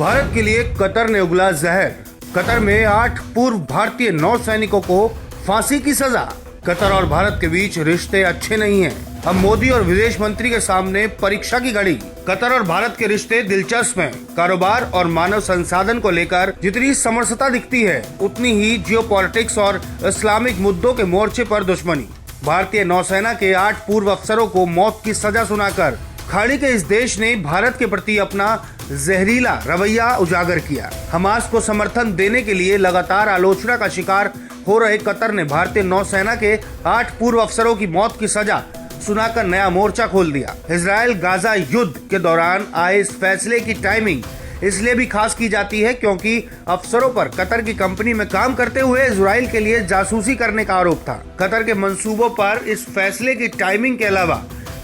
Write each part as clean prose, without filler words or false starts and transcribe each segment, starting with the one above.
भारत के लिए कतर ने उगला जहर। कतर में 8 पूर्व भारतीय नौसैनिकों को फांसी की सजा। कतर और भारत के बीच रिश्ते अच्छे नहीं हैं। अब मोदी और विदेश मंत्री के सामने परीक्षा की घड़ी। कतर और भारत के रिश्ते दिलचस्प हैं। कारोबार और मानव संसाधन को लेकर जितनी समरसता दिखती है, उतनी ही जियोपॉलिटिक्स और इस्लामिक मुद्दों के मोर्चे पर दुश्मनी। भारतीय नौसेना के 8 पूर्व अफसरों को मौत की सजा सुनाकर खाड़ी के इस देश ने भारत के प्रति अपना जहरीला रवैया उजागर किया। हमास को समर्थन देने के लिए लगातार आलोचना का शिकार हो रहे कतर ने भारतीय नौसेना के 8 पूर्व अफसरों की मौत की सजा सुनाकर नया मोर्चा खोल दिया। इजराइल गाजा युद्ध के दौरान आए इस फैसले की टाइमिंग इसलिए भी खास की जाती है क्योंकि अफसरों पर कतर की कंपनी में काम करते हुए इजराइल के लिए जासूसी करने का आरोप था। कतर के मंसूबों पर इस फैसले की टाइमिंग के अलावा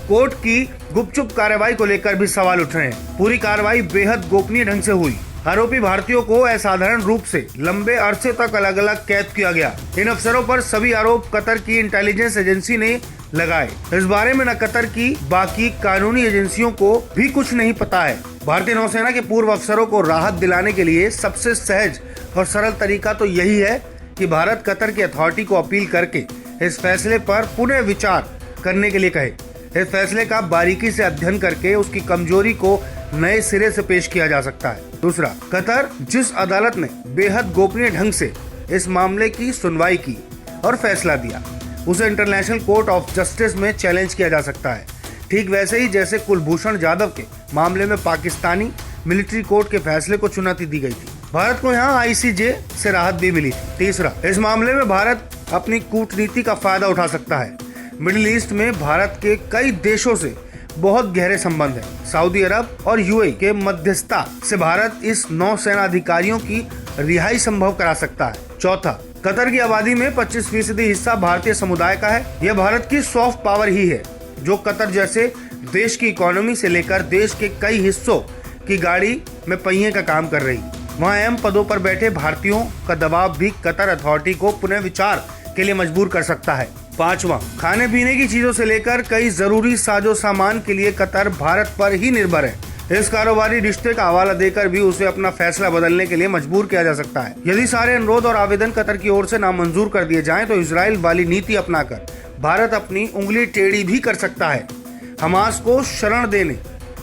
कोर्ट की गुपचुप कार्रवाई को लेकर भी सवाल उठ रहे हैं। पूरी कार्रवाई बेहद गोपनीय ढंग से हुई। आरोपी भारतीयों को असाधारण रूप से लंबे अरसे तक अलग अलग कैद किया गया। इन अफसरों पर सभी आरोप कतर की इंटेलिजेंस एजेंसी ने लगाए। इस बारे में न कतर की बाकी कानूनी एजेंसियों को भी कुछ नहीं पता है। भारतीय नौसेना के पूर्व अफसरों को राहत दिलाने के लिए सबसे सहज और सरल तरीका तो यही है कि भारत कतर की अथॉरिटी को अपील करके इस फैसले पर पुनः विचार करने के लिए कहे। इस फैसले का बारीकी से अध्ययन करके उसकी कमजोरी को नए सिरे से पेश किया जा सकता है। दूसरा, कतर जिस अदालत ने बेहद गोपनीय ढंग से इस मामले की सुनवाई की और फैसला दिया, उसे इंटरनेशनल कोर्ट ऑफ जस्टिस में चैलेंज किया जा सकता है। ठीक वैसे ही जैसे कुलभूषण जाधव के मामले में पाकिस्तानी मिलिट्री कोर्ट के फैसले को चुनौती दी गई थी। भारत को यहाँ ICJ से राहत भी मिली थी। तीसरा, इस मामले में भारत अपनी कूटनीति का फायदा उठा सकता है। मिडिल ईस्ट में भारत के कई देशों से बहुत गहरे संबंध हैं। सऊदी अरब और UAE के मध्यस्थता से भारत इस नौसेना अधिकारियों की रिहाई संभव करा सकता है। चौथा, कतर की आबादी में 25% हिस्सा भारतीय समुदाय का है। यह भारत की सॉफ्ट पावर ही है जो कतर जैसे देश की इकोनॉमी से लेकर देश के कई हिस्सों की गाड़ी में पहिए का काम कर रही। वहाँ अहम पदों पर बैठे भारतीयों का दबाव भी कतर अथॉरिटी को पुनः विचार के लिए मजबूर कर सकता है। पांचवा, खाने पीने की चीजों से लेकर कई जरूरी साजो सामान के लिए कतर भारत पर ही निर्भर है। इस कारोबारी रिश्ते का हवाला देकर भी उसे अपना फैसला बदलने के लिए मजबूर किया जा सकता है। यदि सारे अनुरोध और आवेदन कतर की ओर से नामंजूर कर दिए जाएं, तो इजराइल वाली नीति अपनाकर भारत अपनी उंगली टेढ़ी भी कर सकता है। हमास को शरण देने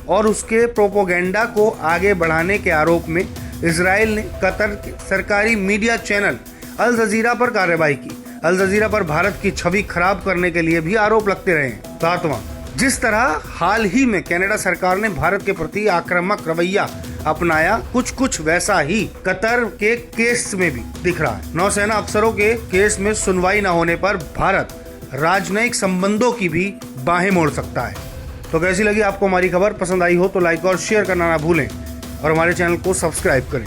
और उसके प्रोपोगेंडा को आगे बढ़ाने के आरोप में इजराइल ने कतर के सरकारी मीडिया चैनल अल जजीरा पर कार्रवाई की। अल जजीरा पर भारत की छवि खराब करने के लिए भी आरोप लगते रहे। सातवां, जिस तरह हाल ही में कनाडा सरकार ने भारत के प्रति आक्रामक रवैया अपनाया, कुछ वैसा ही कतर के केस में भी दिख रहा है। नौसेना अफसरों के केस में सुनवाई न होने पर भारत राजनयिक संबंधों की भी बाहें मोड़ सकता है। तो कैसी लगी आपको हमारी खबर? पसंद आई हो तो लाइक और शेयर करना ना भूलें और हमारे चैनल को सब्सक्राइब करें।